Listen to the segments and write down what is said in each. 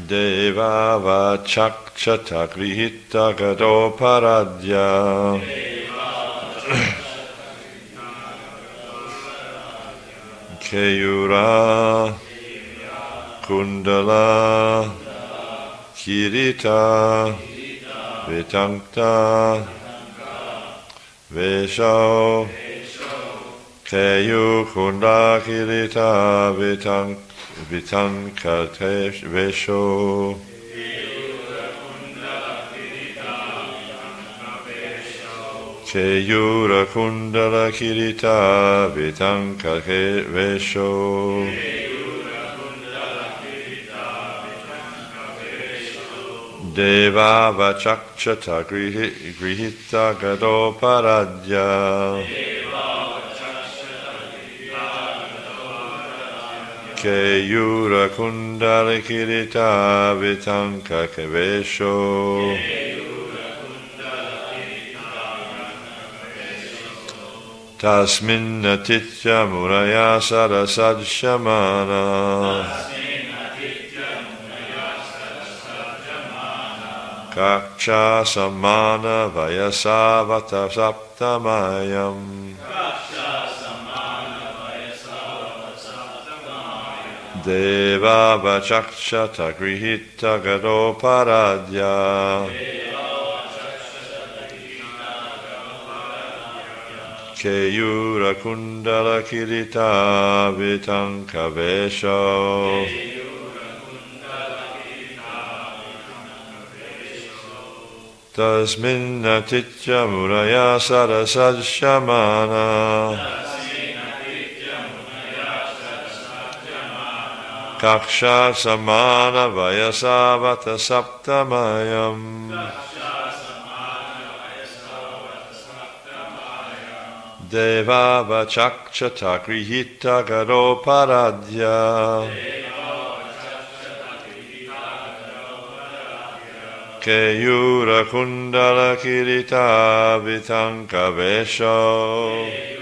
Deva vachakshata grihita gado paradya. Keyura kundala kirita vitankta vesho. Keyu kunda kirita vitanka vesho. Keyura kundala kirita vitanka vesho. Deva vachakshata grihita gado paradya. Keyura kundala kirita vitanka vesho. Tasmin natitya muraya sarasad shamana. Kaksha samana vayasavata saptamayam. Deva vachakshata grihita gado paradya. Keyura kundala kirita vitanka vesho. Tasmin natitya muraya sarasad shamana. Kaksha samana vayasavata saptamayam. Deva vachakshata grihita gado paradya. Keyura kundala kirita vitanka vesho.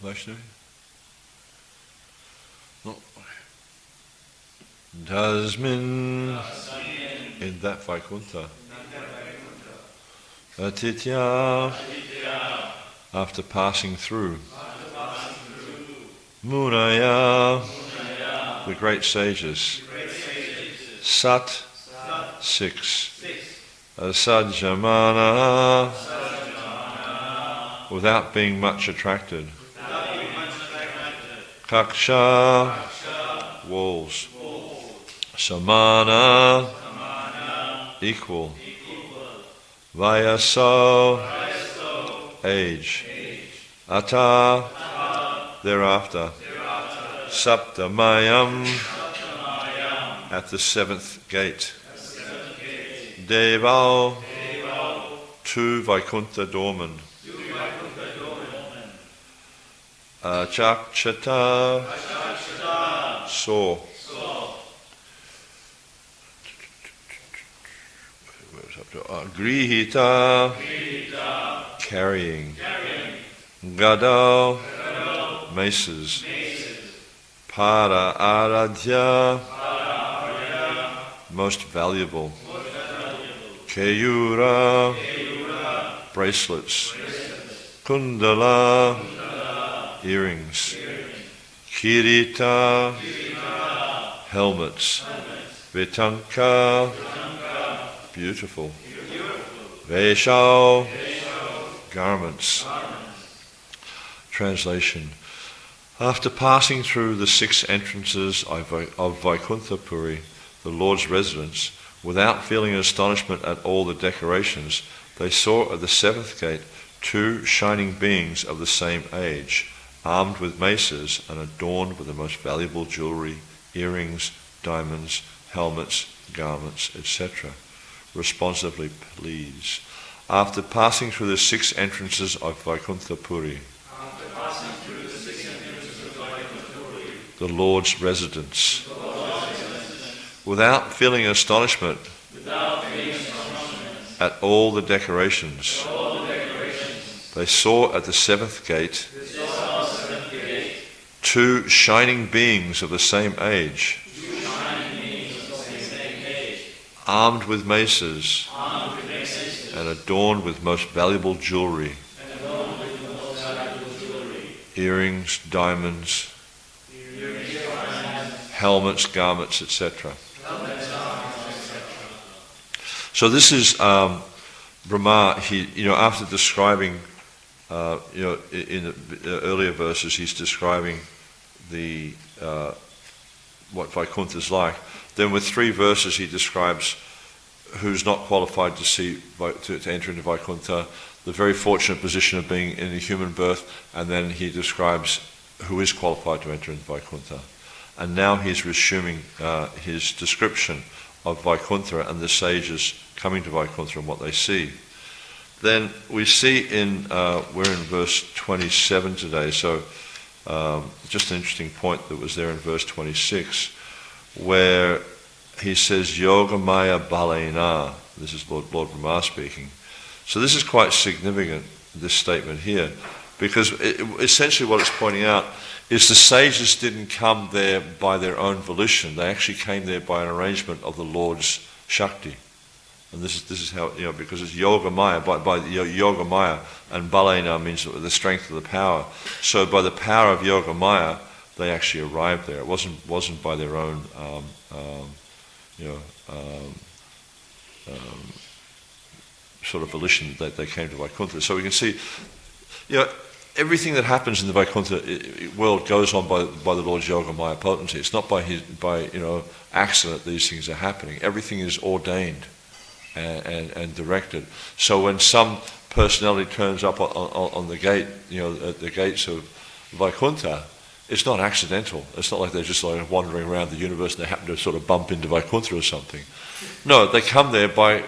Vaishnavi? No. Dasmin in that Vaikuntha. Atitya after passing through. Munaya the great sages. Sat 6. Asajamana without being much attracted. Kaksha walls. Samana equal. Vayaso age. Ata thereafter. Saptamayam at the 7th gate. Deval to Vaikuntha Dorman. Achakshata saw. Grihita carrying. Gado, maces. Para aradhya, most valuable. Keyura, bracelets. Kundala, earrings. Kirita, helmets. Vitanka, beautiful. Veshao, garments. Translation. After passing through the 6 entrances of Vaikuntha Puri, the Lord's residence, without feeling astonishment at all the decorations, they saw at the 7th gate 2 shining beings of the same age, armed with maces and adorned with the most valuable jewelry, earrings, diamonds, helmets, garments, etc. Responsively, please. After passing through the 6 entrances of Vaikuntha Puri, the Lord's residence, without feeling astonishment at all the decorations, they saw at the 7th gate 2 shining beings of the same age, armed with maces and adorned with most valuable jewelry, earrings, diamonds, helmets, garments, etc. So this is Brahma. He, after describing, in the earlier verses, he's describing the what Vaikuntha is like. Then with 3 verses, he describes who's not qualified to enter into Vaikuntha, the very fortunate position of being in a human birth, and then he describes who is qualified to enter into Vaikuntha. And now he's resuming his description of Vaikuntha and the sages coming to Vaikuntha and what they see. Then we see we're in verse 27 today, so just an interesting point that was there in verse 26, where he says, Yoga Maya Balena. This is Lord Brahma speaking. So this is quite significant, this statement here, because essentially what it's pointing out is the sages didn't come there by their own volition. They actually came there by an arrangement of the Lord's Shakti. And this is how, because it's Yoga Maya, by Yoga Maya, and Balena means the strength of the power. So by the power of Yoga Maya, they actually arrived there. It wasn't by their own, sort of volition that they came to Vaikuntha. So we can see, everything that happens in the Vaikuntha world goes on by the Lord's Yoga Maya potency. It's not by accident these things are happening. Everything is ordained and directed. So when some personality turns up on the gate, at the gates of Vaikuntha, it's not accidental. It's not like they're just like wandering around the universe and they happen to sort of bump into Vaikuntha or something. No, they come there by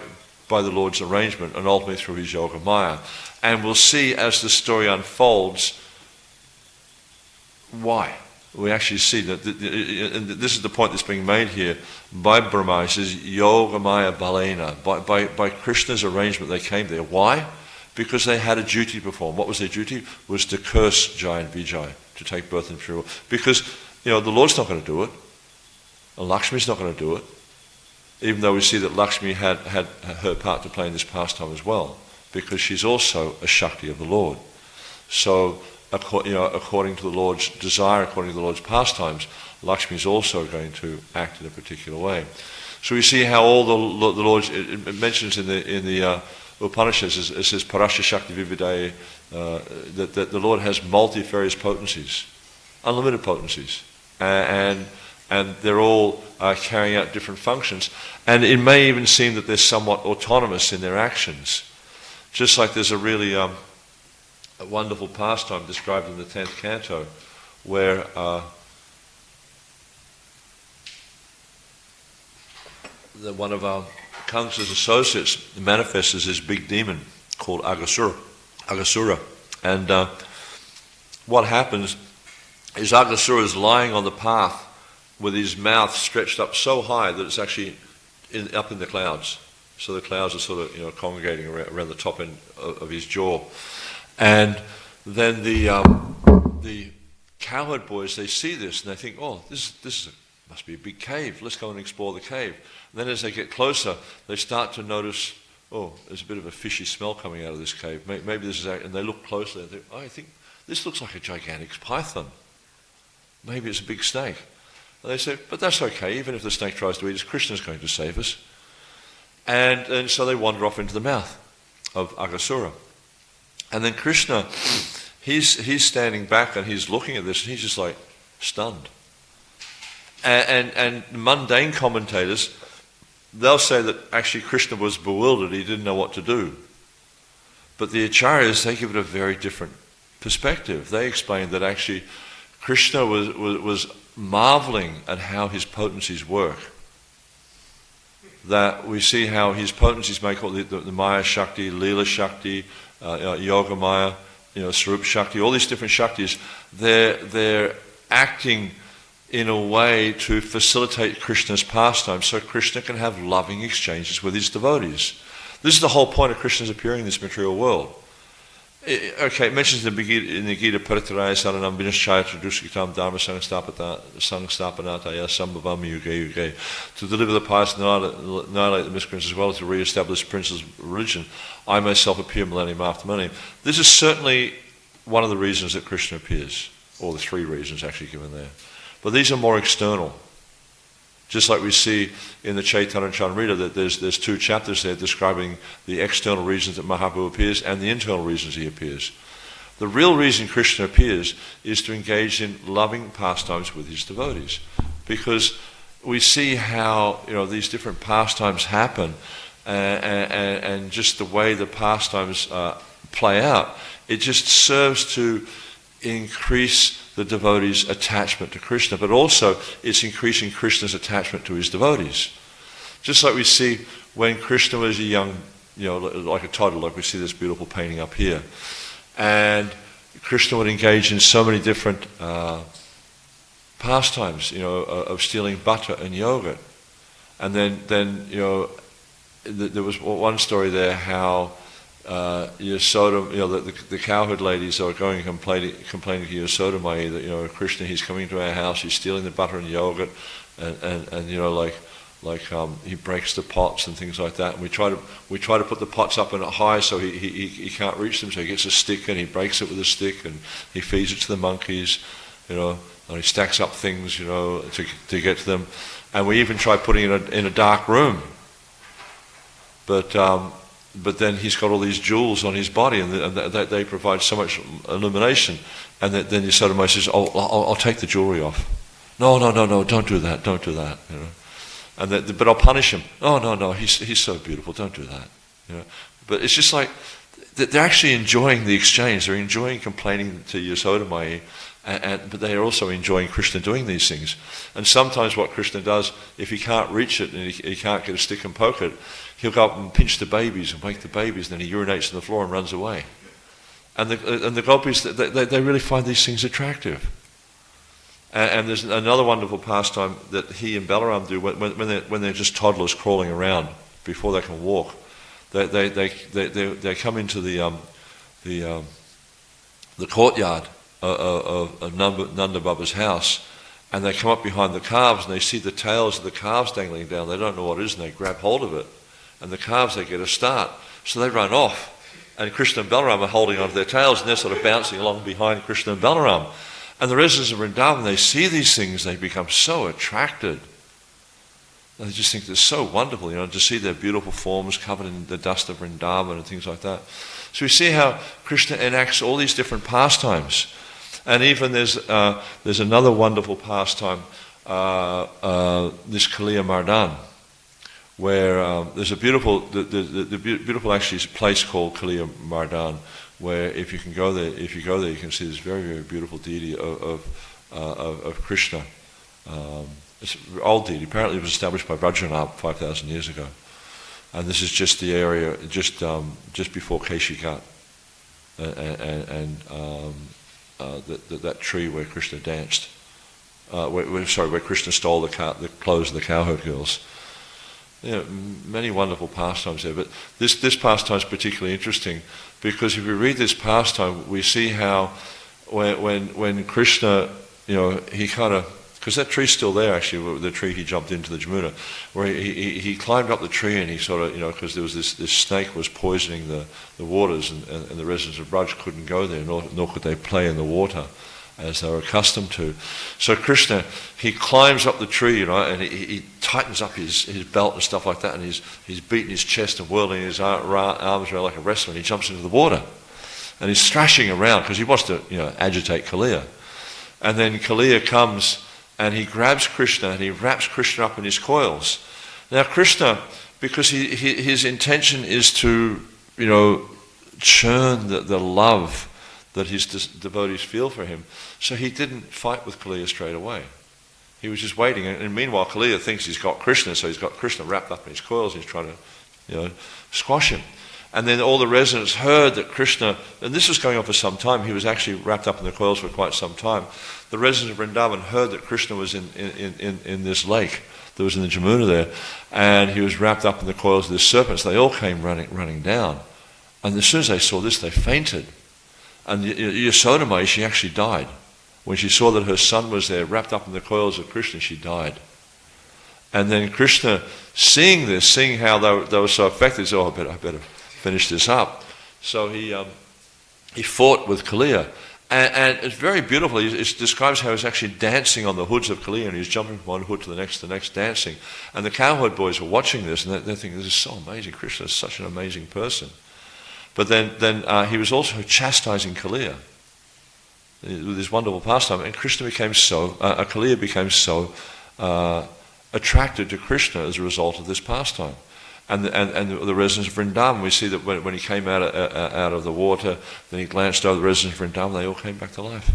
the Lord's arrangement and ultimately through his Yoga Maya. And we'll see as the story unfolds why. We actually see that, and this is the point that's being made here by Brahma. He says, Yoga Maya Balena. By Krishna's arrangement they came there. Why? Because they had a duty to perform. What was their duty? It was to curse Jai and Vijay, to take birth in Puri. Because, the Lord's not going to do it. And Lakshmi's not going to do it. Even though we see that Lakshmi had her part to play in this pastime as well, because she's also a Shakti of the Lord. So, according to the Lord's desire, according to the Lord's pastimes, Lakshmi is also going to act in a particular way. So we see how all the Lord's, it mentions in the Upanishads, it says Parasya Shakti Vividaya, that the Lord has multifarious potencies, unlimited potencies, and they're all carrying out different functions. And it may even seem that they're somewhat autonomous in their actions. Just like there's a really a wonderful pastime described in the 10th canto, where one of Kamsa's associates manifests as this big demon called Aghasura. And what happens is Aghasura is lying on the path with his mouth stretched up so high that it's actually up in the clouds. So the clouds are sort of congregating around the top end of his jaw. And then the cowherd boys, they see this and they think, oh, this must be a big cave. Let's go and explore the cave. And then as they get closer, they start to notice, oh, there's a bit of a fishy smell coming out of this cave. Maybe this is, and they look closely and think, oh, I think this looks like a gigantic python. Maybe it's a big snake. And they say, but that's okay, even if the snake tries to eat us, Krishna's going to save us. And so they wander off into the mouth of Aghasura. And then Krishna, he's standing back and he's looking at this and he's just like stunned. And mundane commentators, they'll say that actually Krishna was bewildered, he didn't know what to do. But the acharyas, they give it a very different perspective. They explain that actually Krishna was marveling at how his potencies work. That we see how his potencies make all the Maya Shakti, Leela Shakti, Yoga Maya, Swarup Shakti, all these different Shaktis, they're acting in a way to facilitate Krishna's pastime so Krishna can have loving exchanges with his devotees. This is the whole point of Krishna's appearing in this material world. It mentions in the Gita, Paritaraya Saranam Vinashaya Traduskitam Dharma Sangstapanataya Sambhavam Yuge Yuge, to deliver the pious and annihilate the miscreants as well as to re-establish the principles of religion. I myself appear millennium after millennium. This is certainly one of the reasons that Krishna appears, or the three reasons actually given there. But these are more external. Just like we see in the Chaitanya Charitamrita that there's two chapters there describing the external reasons that Mahaprabhu appears and the internal reasons he appears. The real reason Krishna appears is to engage in loving pastimes with his devotees. Because we see how these different pastimes happen and just the way the pastimes play out, it just serves to increase the devotee's attachment to Krishna, but also it's increasing Krishna's attachment to his devotees. Just like we see when Krishna was a young, like a toddler, like we see this beautiful painting up here. And Krishna would engage in so many different pastimes, of stealing butter and yogurt. And then there was one story there how Yasoda, the cowherd ladies are going and complaining to Yasoda Mai that Krishna, he's coming to our house, he's stealing the butter and yogurt, and he breaks the pots and things like that. And we try to put the pots up and high so he can't reach them. So he gets a stick and he breaks it with a stick and he feeds it to the monkeys, and he stacks up things, to get to them. And we even try putting it in a dark room, but then he's got all these jewels on his body, and they provide so much illumination. And then Yasoda Mai says, I'll take the jewelry off. No, don't do that. But I'll punish him. No, he's so beautiful, don't do that. But it's just like, they're actually enjoying the exchange. They're enjoying complaining to Yasoda Mai, but they are also enjoying Krishna doing these things. And sometimes what Krishna does, if he can't reach it and he can't get a stick and poke it, he'll go up and pinch the babies and wake the babies, and then he urinates on the floor and runs away. And the gopis, they really find these things attractive. And there's another wonderful pastime that he and Balaram do when they're just toddlers crawling around before they can walk. They come into the courtyard of Nanda Baba's house, and they come up behind the calves and they see the tails of the calves dangling down. They don't know what it is, and they grab hold of it. And the calves, they get a start. So they run off. And Krishna and Balaram are holding onto their tails, and they're sort of bouncing along behind Krishna and Balaram. And the residents of Vrindavan, they see these things, they become so attracted. They just think they're so wonderful, to see their beautiful forms covered in the dust of Vrindavan and things like that. So we see how Krishna enacts all these different pastimes. And even there's another wonderful pastime, this Kaliya Mardan, where there's a beautiful, the beautiful actually place called Kaliya Mardan, where if you go there, you can see this very, very beautiful deity of Krishna. It's an old deity. Apparently it was established by Vajranabh 5,000 years ago. And this is just the area, just before Keshigat, and that tree where Krishna danced. Where Krishna stole the clothes of the cowherd girls. many wonderful pastimes there, but this pastime is particularly interesting because if we read this pastime, we see how when Krishna, he kind of, because that tree's still there actually, the tree he jumped into, the Jamuna, where he climbed up the tree and he sort of, because there was this snake was poisoning the waters and the residents of Braj couldn't go there, nor could they play in the water as they were accustomed to. So Krishna, he climbs up the tree, and he tightens up his belt and stuff like that, and he's beating his chest and whirling his arms around like a wrestler, and he jumps into the water. And he's thrashing around because he wants to, agitate Kaliya. And then Kaliya comes and he grabs Krishna and he wraps Krishna up in his coils. Now Krishna, because his intention is to, churn the love that his devotees feel for him, so he didn't fight with Kaliya straight away. He was just waiting, and meanwhile Kaliya thinks he's got Krishna, so he's got Krishna wrapped up in his coils, and he's trying to, squash him. And then all the residents heard that Krishna, and this was going on for some time, he was actually wrapped up in the coils for quite some time. The residents of Vrindavan heard that Krishna was in this lake that was in the Jamuna there, and he was wrapped up in the coils of this serpent, so they all came running down. And as soon as they saw this, they fainted. And Yasodamai, she actually died. When she saw that her son was there wrapped up in the coils of Krishna, she died. And then Krishna, seeing this, seeing how they were so affected, said, I better finish this up. So he fought with Kaliya. And it's very beautiful. It describes how he's actually dancing on the hoods of Kaliya, and he's jumping from one hood to the next, dancing. And the cowherd boys were watching this, and they're thinking, this is so amazing. Krishna is such an amazing person. But then he was also chastising Kaliya with this wonderful pastime, and Kaliya became so attracted to Krishna as a result of this pastime. And the residents of Vrindavan, we see that when he came out of the water, then he glanced over the residents of Vrindavan, they all came back to life.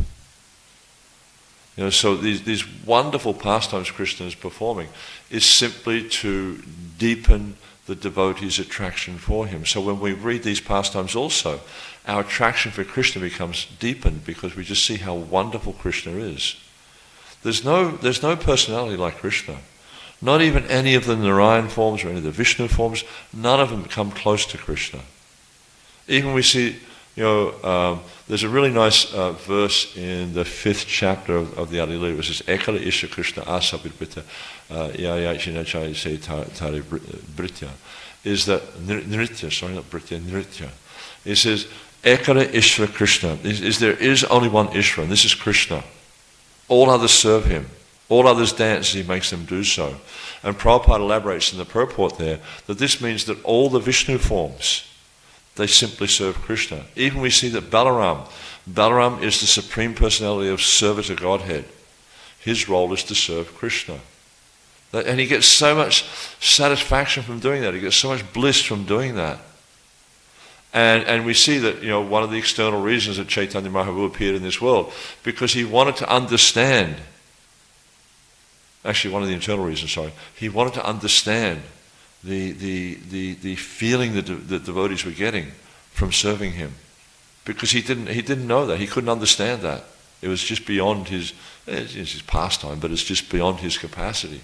So these wonderful pastimes Krishna is performing is simply to deepen the devotee's attraction for him. So when we read these pastimes also, our attraction for Krishna becomes deepened because we just see how wonderful Krishna is. There's no personality like Krishna. Not even any of the Narayan forms or any of the Vishnu forms, none of them come close to Krishna. Even we see, there's a really nice verse in the 5th chapter of the Adi Lila, which says, Ekala Isha Krishna Asabhidbhita Yayachinachai Se Tari Britya, is that Nritya, sorry, not Britya, Nritya. It says, Ekala Ishvara Krishna, there is only one Ishvara, and this is Krishna. All others serve him. All others dance as he makes them do so. And Prabhupada elaborates in the purport there that this means that all the Vishnu forms, they simply serve Krishna. Even we see that Balaram is the Supreme Personality of service to Godhead. His role is to serve Krishna. And he gets so much satisfaction from doing that. He gets so much bliss from doing that. And we see that, one of the external reasons that Chaitanya Mahaprabhu appeared in this world, because he wanted to understand. Actually, one of the internal reasons, he wanted to understand the feeling that the devotees were getting from serving him, because he didn't know that, he couldn't understand that. It was just beyond his pastime, but it's just beyond his capacity,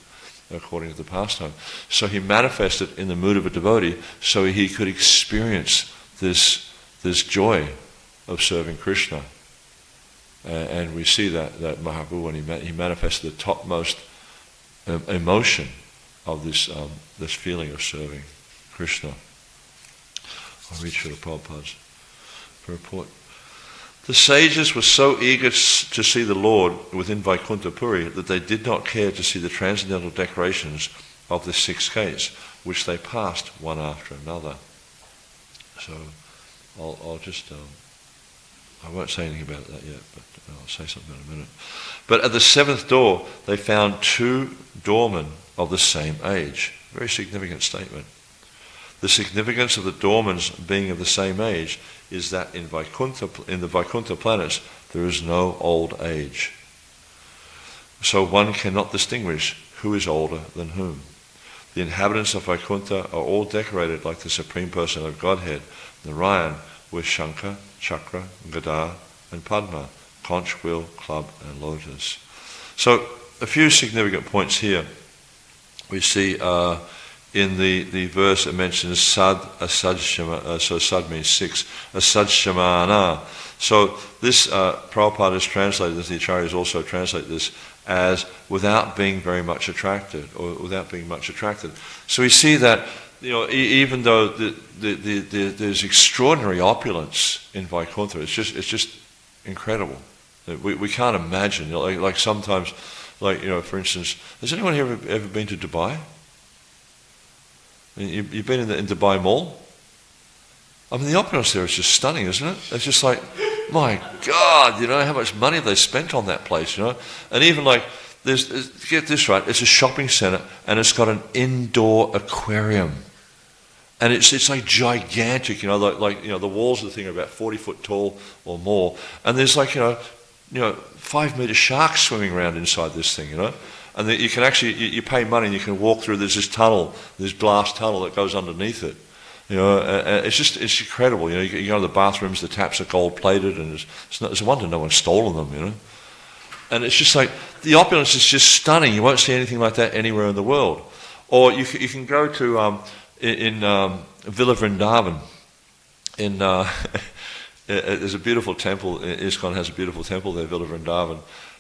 according to the pastime. So he manifested in the mood of a devotee, so he could experience this joy of serving Krishna. And we see that Mahaprabhu, when he manifested the topmost emotion of this feeling of serving Krishna. I'll read Srila Prabhupada's purport. The sages were so eager to see the Lord within Vaikuntha Puri that they did not care to see the transcendental decorations of the 6 gates, which they passed one after another. So I'll just I won't say anything about that yet, but I'll say something in a minute. But at the 7th door, they found 2 doormen of the same age. Very significant statement. The significance of the doormen being of the same age is that in the Vaikuntha planets, there is no old age. So one cannot distinguish who is older than whom. The inhabitants of Vaikuntha are all decorated like the Supreme Person of Godhead, Narayan, with Shankha, Chakra, Gada, and Padma, conch, wheel, club, and lotus. So a few significant points here. We see in the verse it mentions sad, asad shama, so sad means 6, asad shamana. So this, Prabhupada has translated this, the Acharyas also translate this as without being very much attracted, or without being much attracted. So we see that, even though there's extraordinary opulence in Vaikuntha, it's just incredible. We can't imagine. Like sometimes, for instance, has anyone here ever been to Dubai? You've been in Dubai Mall? I mean, the opulence there is just stunning, isn't it? It's just like, my God, how much money they spent on that place, And even get this right, it's a shopping centre and it's got an indoor aquarium. And it's like gigantic, the walls of the thing are about 40 foot tall or more. And there's 5 metre sharks swimming around inside this thing, And you can actually, you pay money and you can walk through, there's this tunnel, this glass tunnel that goes underneath it. It's incredible. You go to the bathrooms, the taps are gold plated, and it's a wonder no one's stolen them. And it's just like the opulence is just stunning. You won't see anything like that anywhere in the world. Or you can go to in Villa Vrindavan. There's a beautiful temple. ISKCON has a beautiful temple there, Villa Vrindavan,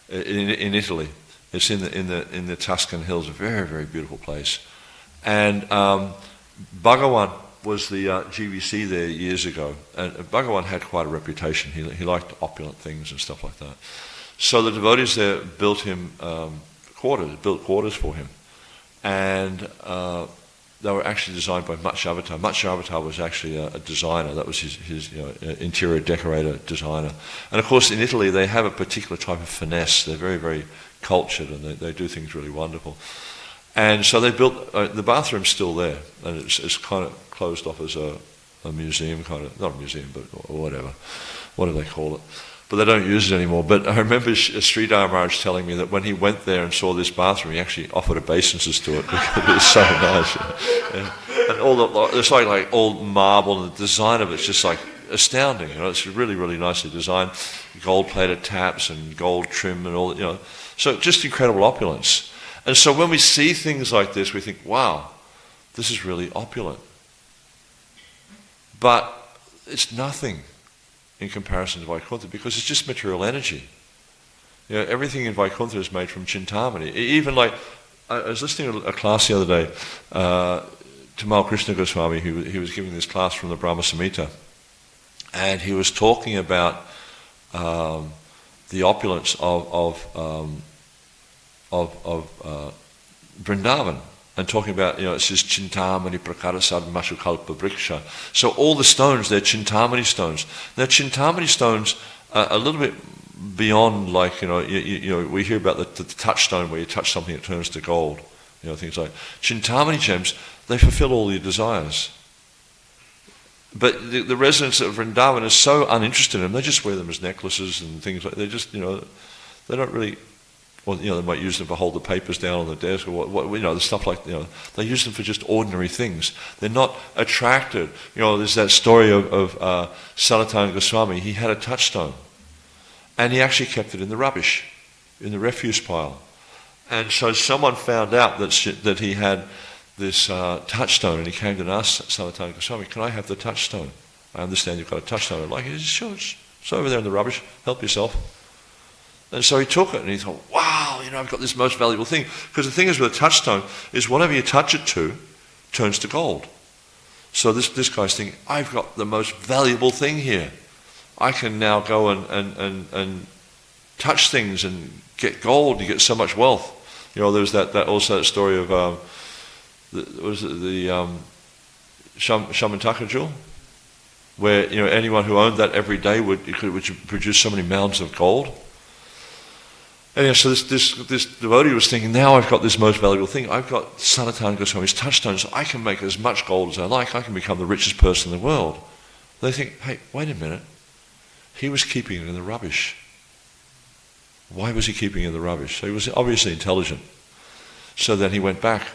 in Italy. It's in the Tuscan hills, a very, very beautiful place. And Bhagawan was the GVC there years ago, and Bhagawan had quite a reputation. He liked opulent things and stuff like that. So the devotees there built him quarters for him, and they were actually designed by Matsuyavatar. Matsuyavatar was actually a designer. That was his interior decorator designer. And of course, in Italy, they have a particular type of finesse. They're very, very cultured, and they do things really wonderful. And so they built, the bathroom's still there, and it's kind of closed off as a museum, kind of, not a museum, but whatever. What do they call it? But they don't use it anymore. But I remember Sridhar Maharaj telling me that when he went there and saw this bathroom, he actually offered obeisances to it because it was so nice. And it's like all marble, and the design of it's just like astounding. It's really, really nicely designed. Gold-plated taps and gold trim and all, So just incredible opulence. And so when we see things like this, we think, wow, this is really opulent. But it's nothing in comparison to Vaikuntha because it's just material energy. Everything in Vaikuntha is made from Chintamani. Even I was listening to a class the other day, Tamal Krishna Goswami, he was giving this class from the Brahma Samhita, and he was talking about the opulence of Vrindavan, and talking about, it says Chintamani Prakarasad Mashukalpa Vriksha. So all the stones, they're Chintamani stones. Now Chintamani stones are a little bit beyond, we hear about the touchstone where you touch something it turns to gold. Things like Chintamani gems, they fulfill all your desires. But the residents of Vrindavan are so uninterested in them, they just wear them as necklaces and things like that. They just, they don't really, they might use them to hold the papers down on the desk or the stuff like, they use them for just ordinary things. They're not attracted. There's that story of Sanatana Goswami. He had a touchstone, and he actually kept it in the rubbish, in the refuse pile. And so someone found out that he had this touchstone, and he came to us, Sanatana Goswami, can I have the touchstone? I understand you've got a touchstone. I'm like, sure, it's over there in the rubbish, help yourself. And so he took it, and he thought, wow, I've got this most valuable thing. Because the thing is with a touchstone, is whatever you touch it to, turns to gold. So this guy's thinking, I've got the most valuable thing here. I can now go and touch things and get gold, you get so much wealth. There was that also that story of, the Shamantaka jewel? Where, anyone who owned that every day would produce so many mounds of gold. And so this devotee was thinking, now I've got this most valuable thing. I've got Sanatana Goswami's touchstone, so I can make as much gold as I like. I can become the richest person in the world. They think, hey, wait a minute. He was keeping it in the rubbish. Why was he keeping it in the rubbish? So he was obviously intelligent. So then he went back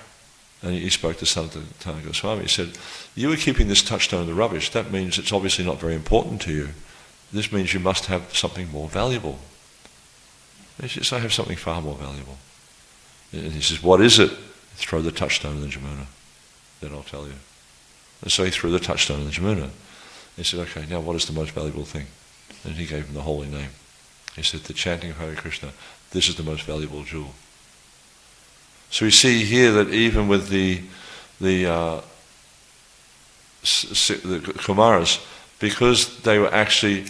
and he spoke to Sanatana Goswami. He said, you were keeping this touchstone in the rubbish. That means it's obviously not very important to you. This means you must have something more valuable. He says, I have something far more valuable. And he says, what is it? Throw the touchstone in the Jamuna. then I'll tell you. And so he threw the touchstone in the Jamuna. He said, okay, now what is the most valuable thing? And he gave him the holy name. He said, the chanting of Hare Krishna, this is the most valuable jewel. So we see here that even with the Kumaras, because they were actually,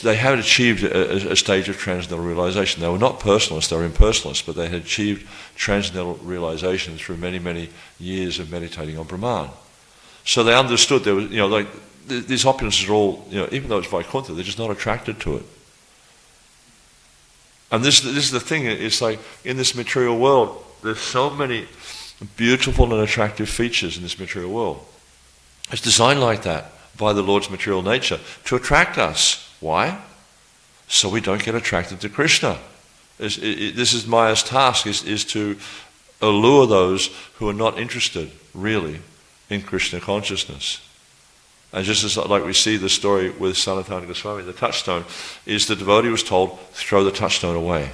they had achieved a stage of transcendental realization. They were not personalists, they were impersonalists, but they had achieved transcendental realization through many, many years of meditating on Brahman. So they understood there was, like these opulences are all, even though it's Vaikuntha, they're just not attracted to it. And this is the thing, it's like in this material world, there's so many beautiful and attractive features in this material world. It's designed like that by the Lord's material nature to attract us. Why? So we don't get attracted to Krishna. This is Maya's task, is to allure those who are not interested, really, in Krishna consciousness. And just as like we see the story with Sanatana Goswami, the touchstone, is the devotee was told, throw the touchstone away.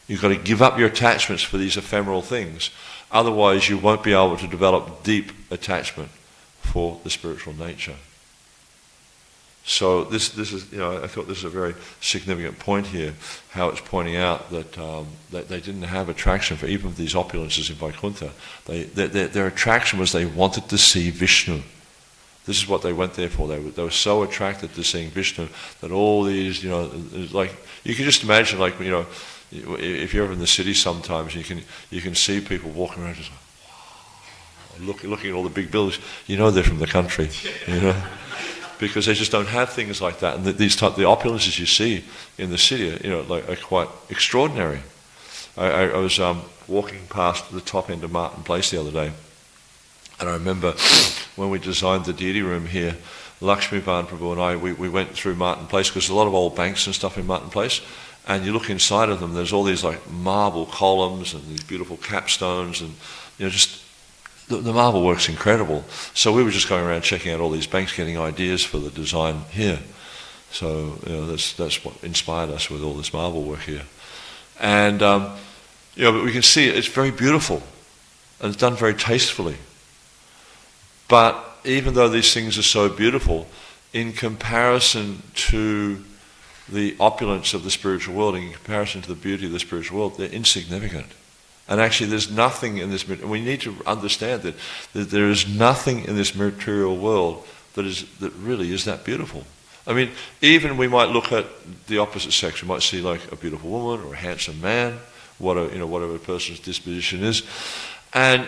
You've got to give up your attachments for these ephemeral things. Otherwise you won't be able to develop deep attachment for the spiritual nature. So this is, I thought this is a very significant point here, how it's pointing out that they didn't have attraction for even these opulences in Vaikuntha. Their attraction was they wanted to see Vishnu. This is what they went there for. They were so attracted to seeing Vishnu that all these, like, you can just imagine, like, if you're ever in the city sometimes, you can see people walking around just like, wow, looking at all the big buildings. They're from the country, because they just don't have things like that. And the opulences you see in the city, are quite extraordinary. I was walking past the top end of Martin Place the other day, and I remember when we designed the deity room here, Lakshmi Prabhu and I, we went through Martin Place, because there's a lot of old banks and stuff in Martin Place, and you look inside of them, there's all these like marble columns and these beautiful capstones, and just the marble work's incredible. So we were just going around checking out all these banks, getting ideas for the design here. So that's what inspired us with all this marble work here. And but we can see it's very beautiful, and it's done very tastefully. But even though these things are so beautiful, in comparison to the opulence of the spiritual world, in comparison to the beauty of the spiritual world, they're insignificant. And actually there's nothing in this, and we need to understand that there is nothing in this material world that really is that beautiful. I mean, even we might look at the opposite sex, we might see like a beautiful woman or a handsome man, whatever a person's disposition is, and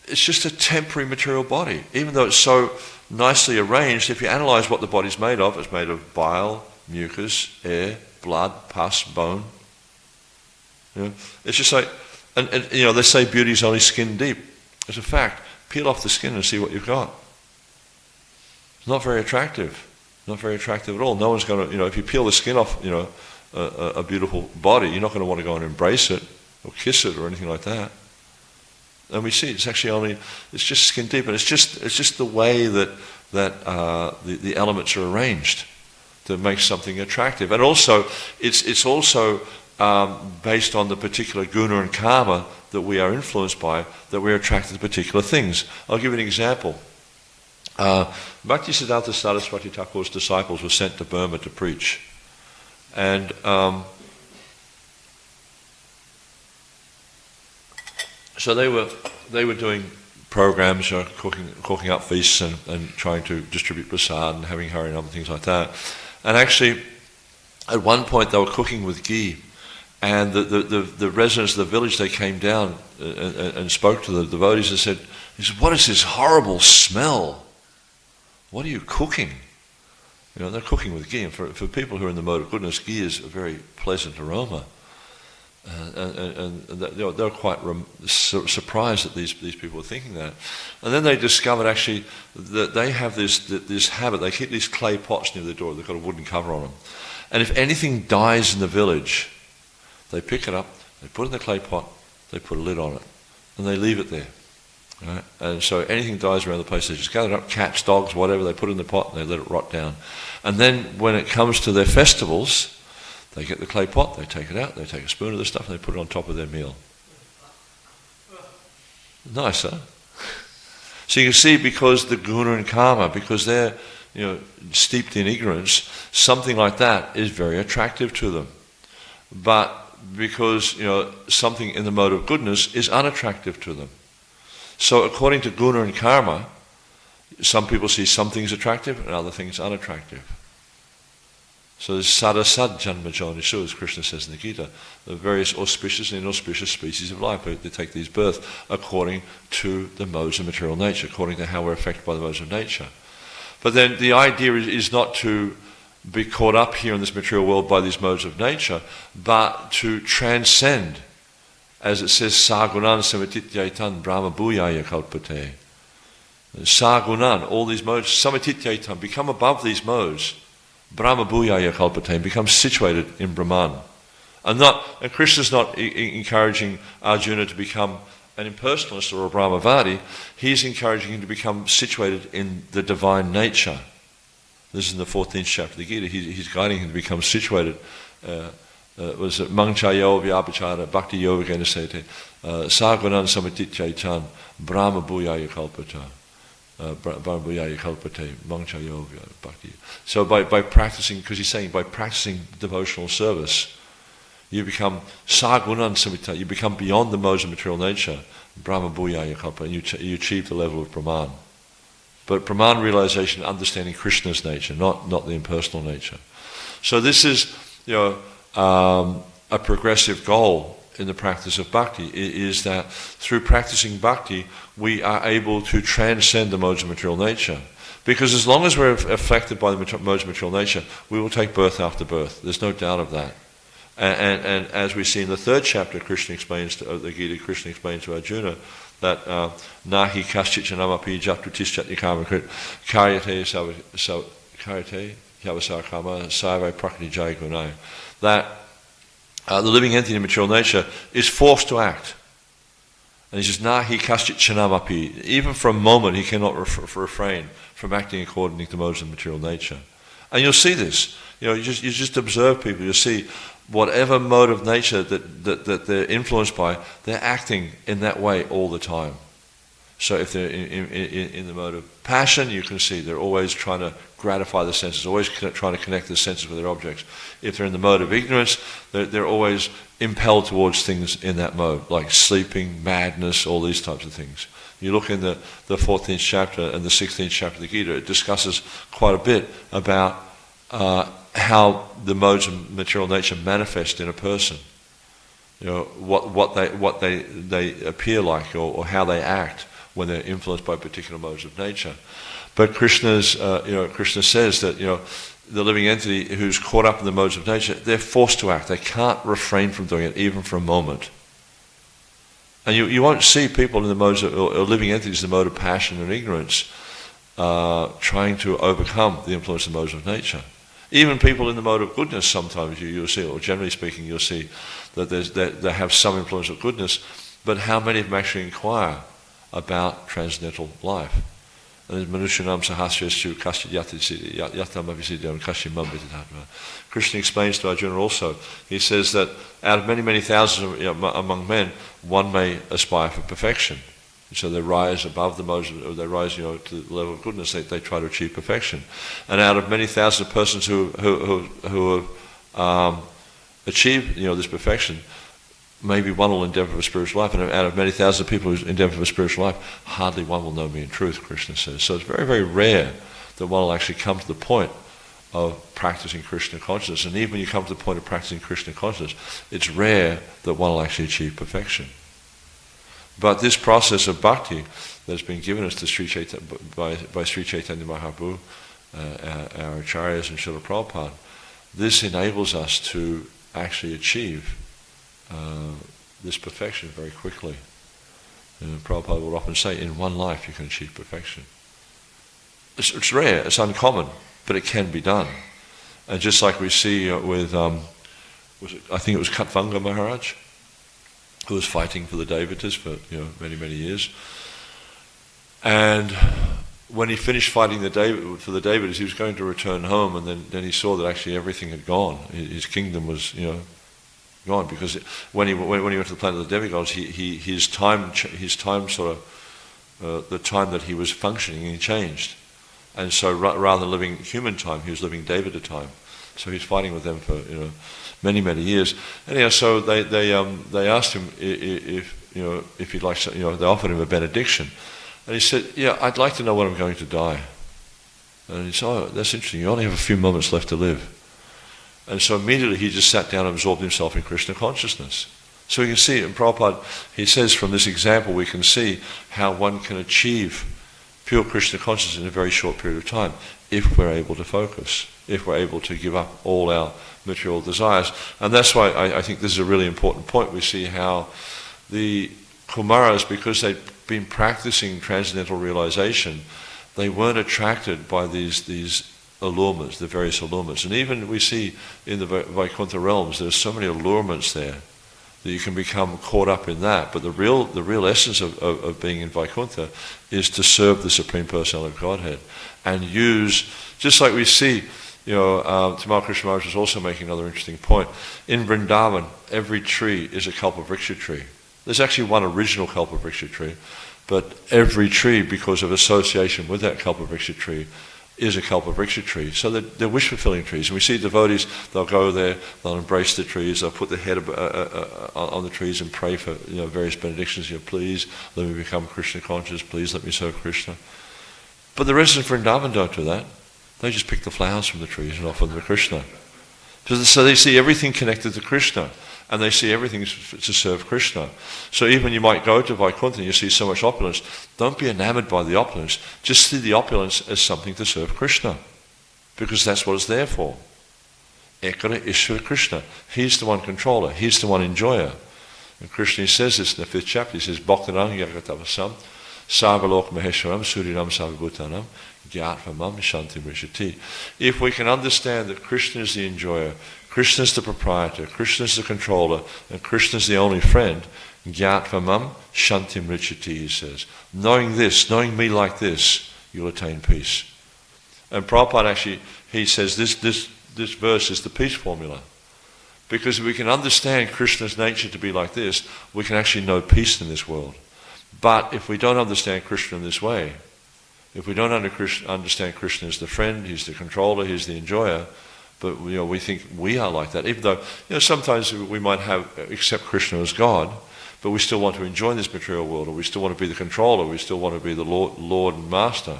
it's just a temporary material body. Even though it's so nicely arranged, if you analyze what the body's made of, it's made of bile, mucus, air, blood, pus, bone. It's just like, and they say beauty is only skin deep. It's a fact. Peel off the skin and see what you've got. It's not very attractive. Not very attractive at all. No one's going to, if you peel the skin off, a beautiful body, you're not going to want to go and embrace it or kiss it or anything like that. And we see it's actually it's just skin deep, and it's just the way that the elements are arranged to make something attractive. And also, it's also based on the particular guna and karma that we are influenced by, that we're attracted to particular things. I'll give you an example. Bhaktisiddhanta Saraswati Thakur's disciples were sent to Burma to preach. And so they were doing programs, cooking up feasts and trying to distribute prasad and having harinam and things like that. And actually, at one point they were cooking with ghee, and the residents of the village, they came down and spoke to the devotees and said, "What is this horrible smell? What are you cooking?" They're cooking with ghee, and for people who are in the mode of goodness, ghee is a very pleasant aroma. And they're quite surprised that these people were thinking that. And then they discovered actually that they have this habit. They keep these clay pots near the door. They've got a wooden cover on them. And if anything dies in the village, they pick it up, they put it in the clay pot, they put a lid on it, and they leave it there. Right? And so anything dies around the place, they just gather it up, cats, dogs, whatever, they put it in the pot and they let it rot down. And then when it comes to their festivals, they get the clay pot, they take it out, they take a spoon of the stuff and they put it on top of their meal. Nice, huh? So you can see, because the guna and karma, because they're steeped in ignorance, something like that is very attractive to them. But because something in the mode of goodness is unattractive to them. So according to guna and karma, some people see some things attractive and other things unattractive. So there's sada sad janma janisu, as Krishna says in the Gita, the various auspicious and inauspicious species of life. They take these birth according to the modes of material nature, according to how we're affected by the modes of nature. But then the idea is not to be caught up here in this material world by these modes of nature, but to transcend, as it says, sagunan samatityaitan brahma bhuyaya kalpate. Sagunan, all these modes, samatityaitan, become above these modes. Brahma bhuyaya kalpate, become situated in Brahman. And Krishna's not encouraging Arjuna to become an impersonalist or a Brahmavadi. He's encouraging him to become situated in the divine nature. This is in the 14th chapter of the Gita. He's guiding him to become situated. Was it Mangchayo Vyapachara Bhakti Yoga Ganasete Sagunan Samatityaitan Brahma Bhuyaya Kalpata. So by practicing, because he's saying by practicing devotional service, you become sagunan samita, you become beyond the modes of material nature, Brahma Bhuyaya Kalpa, and you achieve the level of Brahman. But Brahman realization, understanding Krishna's nature, not the impersonal nature. So this is a progressive goal in the practice of bhakti, is that through practicing bhakti, we are able to transcend the modes of material nature. Because as long as we're affected by the modes of material nature, we will take birth after birth. There's no doubt of that. And as we see in the 3rd chapter, Krishna explains to the Gita, Krishna explains to Arjuna that nahi kaschit janamapi jatrutischat nikamakrit karyate yavasar kama savai prakriti jai gunai, that the living entity in material nature is forced to act. And he says, nahi kaschit janamapi, even for a moment he cannot refrain from acting according to the modes of material nature. And you'll see this. You just observe people. You'll see whatever mode of nature that they're influenced by, they're acting in that way all the time. So if they're in the mode of passion, you can see they're always trying to gratify the senses, always trying to connect the senses with their objects. If they're in the mode of ignorance, they're always impelled towards things in that mode, like sleeping, madness, all these types of things. You look in the 14th chapter and the 16th chapter of the Gita, it discusses quite a bit about how the modes of material nature manifest in a person. What they appear like, or how they act when they're influenced by particular modes of nature. But Krishna says that the living entity who's caught up in the modes of nature, they're forced to act. They can't refrain from doing it, even for a moment. And you won't see people in the modes of, or living entities in the mode of passion and ignorance trying to overcome the influence of the modes of nature. Even people in the mode of goodness, sometimes you'll see, or generally speaking, you'll see that they have some influence of goodness, but how many of them actually inquire about transcendental life? And Manushanam Sahasrasya Kashya Yatam Avisidam Kashya Mambitadhatma. Krishna explains to Arjuna also, he says that out of many, many thousands among men, one may aspire for perfection. So they rise above the modes, or they rise, to the level of goodness. They try to achieve perfection. And out of many thousands of persons who have achieved, this perfection, maybe one will endeavor for spiritual life. And out of many thousands of people who endeavor for spiritual life, hardly one will know me in truth, Krishna says. So it's very, very rare that one will actually come to the point of practicing Krishna consciousness. And even when you come to the point of practicing Krishna consciousness, it's rare that one will actually achieve perfection. But this process of bhakti that's been given us to by Sri Chaitanya Mahaprabhu, our acharyas and Srila Prabhupada, this enables us to actually achieve this perfection very quickly. Prabhupada would often say, in one life you can achieve perfection. It's rare, it's uncommon, but it can be done. And just like we see with, I think it was Katvanga Maharaj, who was fighting for the Devatas for many, many years. And when he finished fighting for the Devatas, he was going to return home, and then he saw that actually everything had gone. His kingdom was gone, because when he went to the planet of the demigods, his time sort of the time that he was functioning, he changed. And so rather than living human time, he was living Devata time. So he's fighting with them for many, many years. Anyhow, so they asked him if he'd like, they offered him a benediction, and he said, "Yeah, I'd like to know when I'm going to die." And he said, "Oh, that's interesting. You only have a few moments left to live." And so immediately he just sat down and absorbed himself in Krishna consciousness. So we can see, and Prabhupada, he says from this example, we can see how one can achieve pure Krishna consciousness in a very short period of time, if we're able to focus, if we're able to give up all our material desires. And that's why I think this is a really important point. We see how the Kumaras, because they've been practicing transcendental realization, they weren't attracted by these allurements, the various allurements. And even we see in the Vaikuntha realms, there's so many allurements there that you can become caught up in that. But the real essence of being in Vaikuntha is to serve the Supreme Personality of Godhead and use, just like we see, Tamal Krishna Maharaj was also making another interesting point. In Vrindavan, every tree is a Kalpavriksha tree. There's actually one original Kalpavriksha tree, but every tree, because of association with that Kalpavriksha tree, is a Kalpavriksha tree. So they're wish-fulfilling trees. And we see devotees, they'll go there, they'll embrace the trees, they'll put their head on the trees and pray for various benedictions. Please let me become Krishna conscious, please let me serve Krishna. But the residents of Vrindavan don't do that. They just pick the flowers from the trees and offer them to Krishna. So they see everything connected to Krishna, and they see everything to serve Krishna. So even you might go to Vaikuntha and you see so much opulence, don't be enamored by the opulence. Just see the opulence as something to serve Krishna, because that's what it's there for. Ekara Ishvara Krishna. He's the one controller. He's the one enjoyer. And Krishna says this in the 5th chapter. He says, Bhaktanam Yagatavasam Sarvalok Maheshwaram Surinam Sarvabhutanam Gyatmamam Shanti Mrishati. If we can understand that Krishna is the enjoyer, Krishna is the proprietor, Krishna is the controller, and Krishna is the only friend, Gyatmamam Shanti Mrishati, he says. Knowing this, knowing me like this, you'll attain peace. And Prabhupada actually, he says this verse is the peace formula. Because if we can understand Krishna's nature to be like this, we can actually know peace in this world. But if we don't understand Krishna in this way, if we don't understand Krishna as the friend, he's the controller, he's the enjoyer, but we think we are like that, even though sometimes we might accept Krishna as God, but we still want to enjoy this material world, or we still want to be the controller, we still want to be the Lord and Master.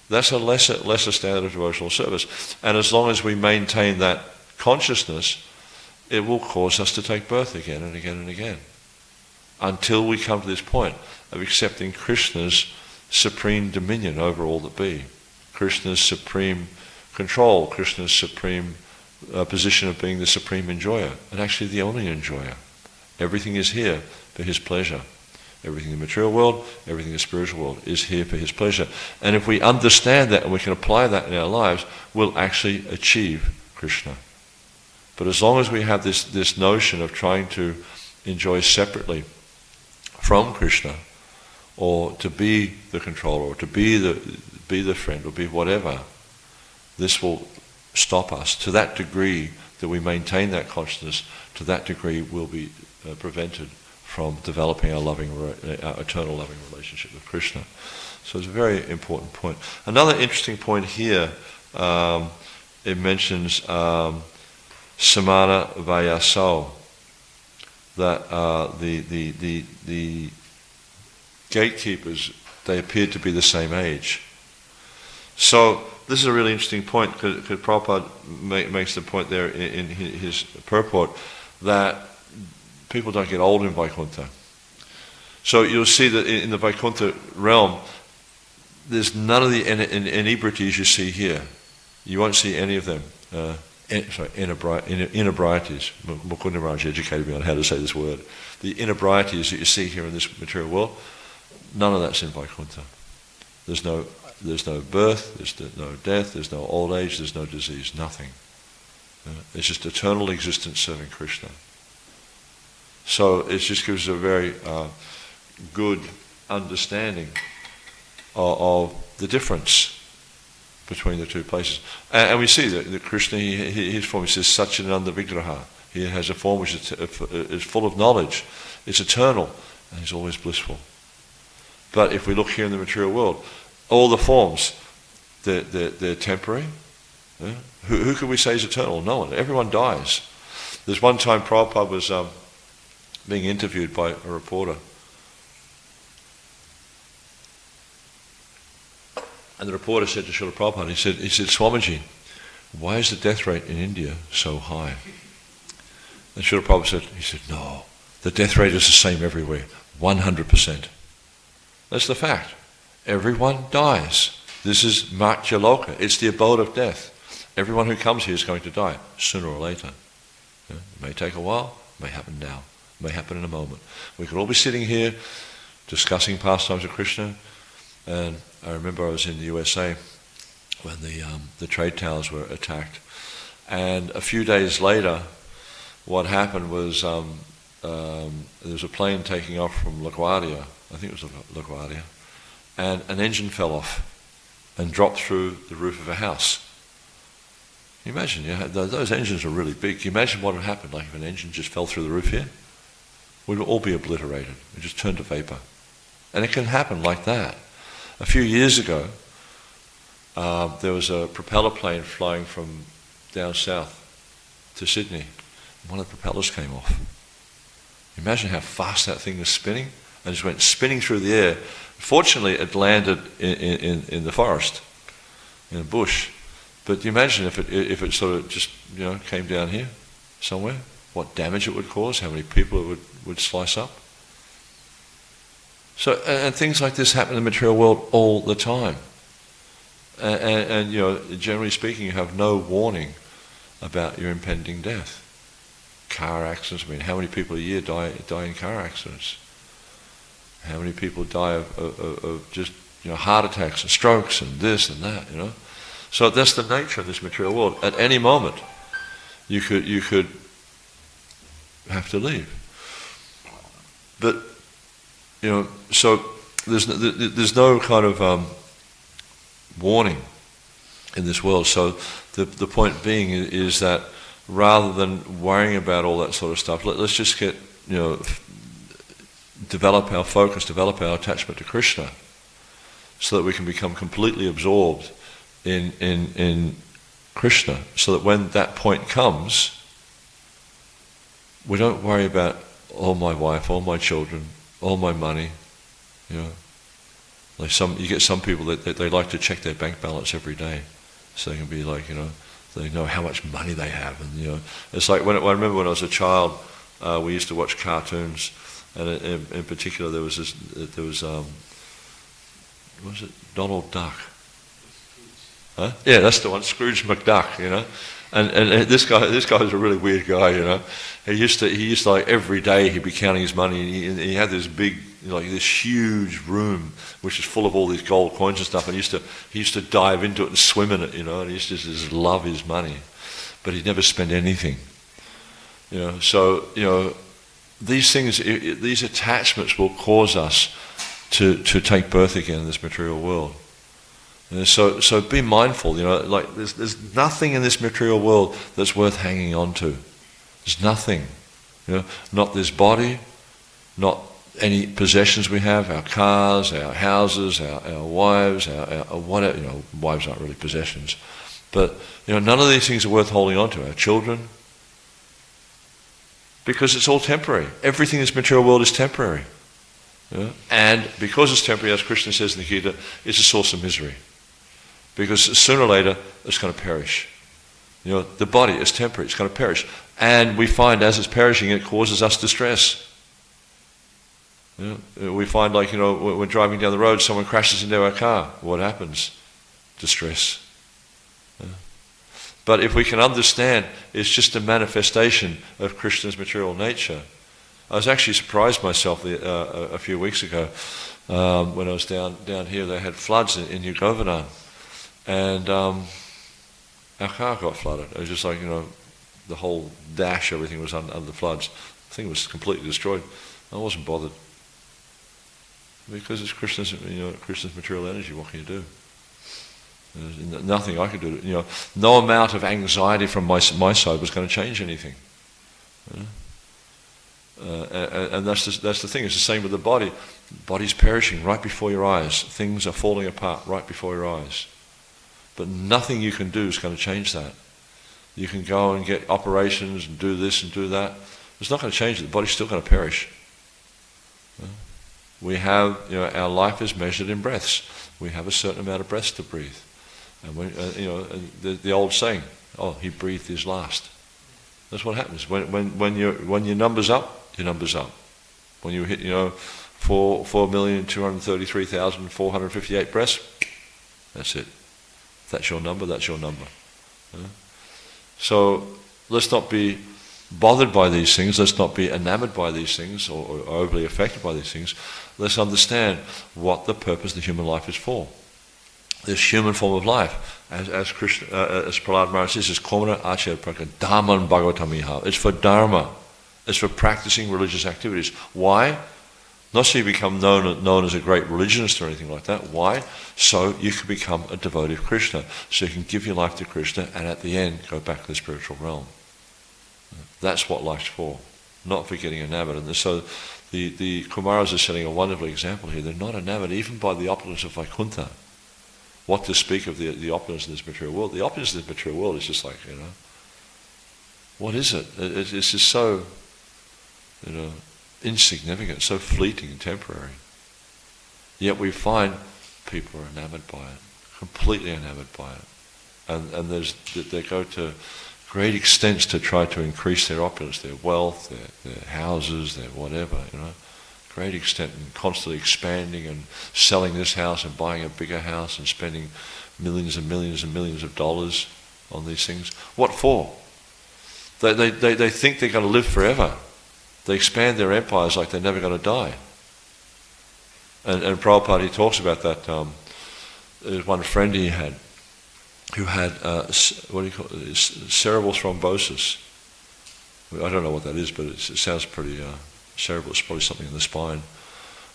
That's a lesser standard of devotional service. And as long as we maintain that consciousness, it will cause us to take birth again and again and again, until we come to this point of accepting Krishna's supreme dominion over all that be, Krishna's supreme control, Krishna's supreme position of being the supreme enjoyer, and actually the only enjoyer. Everything is here for his pleasure. Everything in the material world, everything in the spiritual world is here for his pleasure. And if we understand that and we can apply that in our lives, we'll actually achieve Krishna. But as long as we have this notion of trying to enjoy separately from Krishna, or to be the controller, or to be the friend, or be whatever, this will stop us. To that degree that we maintain that consciousness, to that degree we'll be prevented from developing our eternal loving relationship with Krishna. So it's a very important point. Another interesting point here, it mentions Samana Vayasau, that the gatekeepers, they appeared to be the same age. So this is a really interesting point, because Prabhupada makes the point there in his purport that people don't get old in Vaikuntha. So you'll see that in the Vaikuntha realm, there's none of the inebrities you see here. You won't see any of them. Inebrities. Mukunda Maharaj educated me on how to say this word. The inebrities that you see here in this material world, none of that's in Vaikuntha. There's no birth, there's no death, there's no old age, there's no disease, nothing. It's just eternal existence serving Krishna. So it just gives a very good understanding of the difference between the two places. And we see that Krishna, his form, he says, Satchidananda Vigraha. He has a form which is full of knowledge. It's eternal, and he's always blissful. But if we look here in the material world, all the forms, they're temporary. Yeah? Who could we say is eternal? No one. Everyone dies. There's one time Prabhupada was being interviewed by a reporter. And the reporter said to Srila Prabhupada, he said, Swamiji, why is the death rate in India so high? And Srila Prabhupada said, no, the death rate is the same everywhere, 100%. That's the fact. Everyone dies. This is Matya Loka. It's the abode of death. Everyone who comes here is going to die, sooner or later. Yeah? It may take a while, it may happen now, it may happen in a moment. We could all be sitting here discussing pastimes of Krishna, and I remember I was in the USA when the trade towers were attacked, and a few days later, what happened was there was a plane taking off from LaGuardia, I think it was LaGuardia, and an engine fell off and dropped through the roof of a house. Can you imagine? Those engines are really big. Can you imagine what would happen like if an engine just fell through the roof here? We'd all be obliterated. It just turned to vapor. And it can happen like that. A few years ago, there was a propeller plane flying from down south to Sydney. One of the propellers came off. Imagine how fast that thing was spinning, and just went spinning through the air. Fortunately, it landed in the forest, in a bush. But you imagine if it sort of just came down here somewhere, what damage it would cause, how many people it would slice up. So and things like this happen in the material world all the time. And generally speaking, you have no warning about your impending death. Car accidents. I mean, how many people a year die in car accidents? How many people die of just heart attacks and strokes and this and that? So that's the nature of this material world. At any moment, you could have to leave. But so there's no kind of warning in this world. So the point being is that rather than worrying about all that sort of stuff, let's just get develop our focus, develop our attachment to Krishna, so that we can become completely absorbed in Krishna, so that when that point comes, we don't worry about all my wife, all my children, all my money. Like you get some people that they like to check their bank balance every day, so they can be like, they know how much money they have, and it's like I remember when I was a child, we used to watch cartoons, and in particular there was what was it, Donald Duck? Huh? Yeah, that's the one, Scrooge McDuck. And this guy was a really weird guy. He used to like every day he'd be counting his money, and he had this big, this huge room which is full of all these gold coins and stuff. And he used to dive into it and swim in it, and he used to just love his money, but he'd never spend anything. So these things, these attachments will cause us to take birth again in this material world. So be mindful. There's nothing in this material world that's worth hanging on to. There's nothing. Not this body, not any possessions we have, our cars, our houses, our wives, our whatever. Wives aren't really possessions, but none of these things are worth holding on to. Our children, because it's all temporary. Everything in this material world is temporary, and because it's temporary, as Krishna says in the Gita, it's a source of misery. Because sooner or later, it's going to perish. The body is temporary, it's going to perish. And we find as it's perishing, it causes us distress. We find when we're driving down the road, someone crashes into our car. What happens? Distress. But if we can understand, it's just a manifestation of Krishna's material nature. I was actually surprised myself a few weeks ago when I was down here. They had floods in New Governor. And our car got flooded. It was just like, the whole dash, everything was under the floods. The thing was completely destroyed. I wasn't bothered. Because it's Krishna's material energy, what can you do? There's nothing I could do. No amount of anxiety from my side was going to change anything. And that's the thing. It's the same with the body. The body's perishing right before your eyes. Things are falling apart right before your eyes. But nothing you can do is going to change that. You can go and get operations and do this and do that. It's not going to change it. The body's still going to perish. We have, our life is measured in breaths. We have a certain amount of breaths to breathe. And the old saying, he breathed his last. That's what happens. When your number's up, your number's up. When you hit, 4,233,458 breaths, that's it. That's your number, that's your number. So let's not be bothered by these things. Let's not be enamored by these things or overly affected by these things. Let's understand what the purpose of the human life is for. This human form of life, as Prahlad Maharaj says, is Komana Acharya Prakar, Dhamman Bhagavatamiha. It's for Dharma. It's for practicing religious activities. Why? Not so you become known as a great religionist or anything like that. Why? So you can become a devotee of Krishna. So you can give your life to Krishna and at the end go back to the spiritual realm. That's what life's for. Not for getting enamored. And so the Kumaras are setting a wonderful example here. They're not enamored even by the opulence of Vaikuntha. What to speak of the opulence of this material world? The opulence of this material world is just like, what is it? It's just so, insignificant, so fleeting and temporary. Yet we find people are enamored by it, completely enamored by it. And they go to great extents to try to increase their opulence, their wealth, their houses, their whatever, great extent, and constantly expanding and selling this house and buying a bigger house and spending millions and millions and millions of dollars on these things. What for? They think they're going to live forever. They expand their empires like they're never going to die. And Prabhupada, he talks about that. There's one friend he had who had cerebral thrombosis. I don't know what that is, but it sounds pretty. Cerebral is probably something in the spine,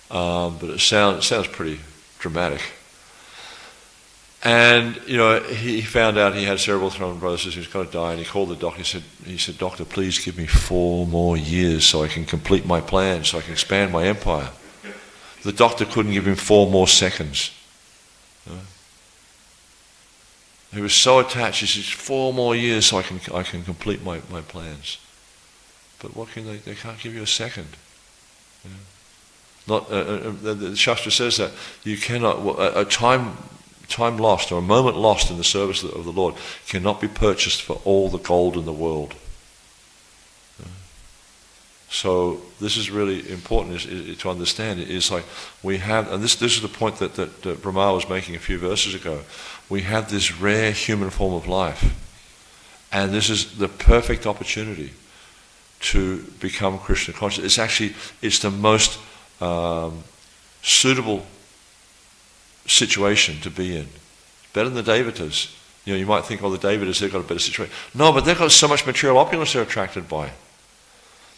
but it sounds pretty dramatic. And he found out he had cerebral thrombosis. He was going to die, and he called the doctor. He said, "Doctor, please give me 4 more years so I can complete my plan, so I can expand my empire." The doctor couldn't give him 4 more seconds. He was so attached. He said, 4 more years so I can complete my plans. But what can they can't give you a second. The Shastra says that you cannot, a time lost or a moment lost in the service of the Lord cannot be purchased for all the gold in the world. So this is really important to understand. It is like we have, and this is the point that Brahma was making a few verses ago. We have this rare human form of life, and this is the perfect opportunity to become Krishna conscious. It's the most suitable situation to be in. Better than the Devatas. You might think, the Devatas, they've got a better situation. No, but they've got so much material opulence they're attracted by.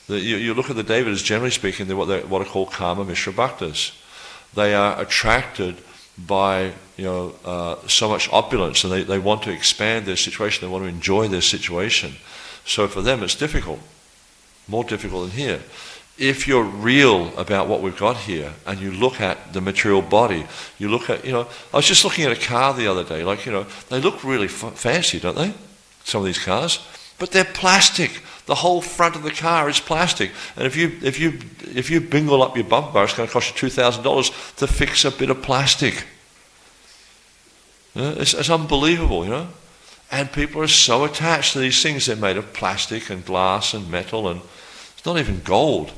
You look at the Devatas, generally speaking, they're what are called Kama Mishra Bhaktas. They are attracted by so much opulence, and they want to expand their situation, they want to enjoy their situation. So for them it's difficult. More difficult than here. If you're real about what we've got here, and you look at the material body, you look at, I was just looking at a car the other day, they look really fancy, don't they? Some of these cars. But they're plastic. The whole front of the car is plastic. And if you bingle up your bumper bar, it's going to cost you $2,000 to fix a bit of plastic. It's unbelievable, And people are so attached to these things. They're made of plastic and glass and metal, and it's not even gold.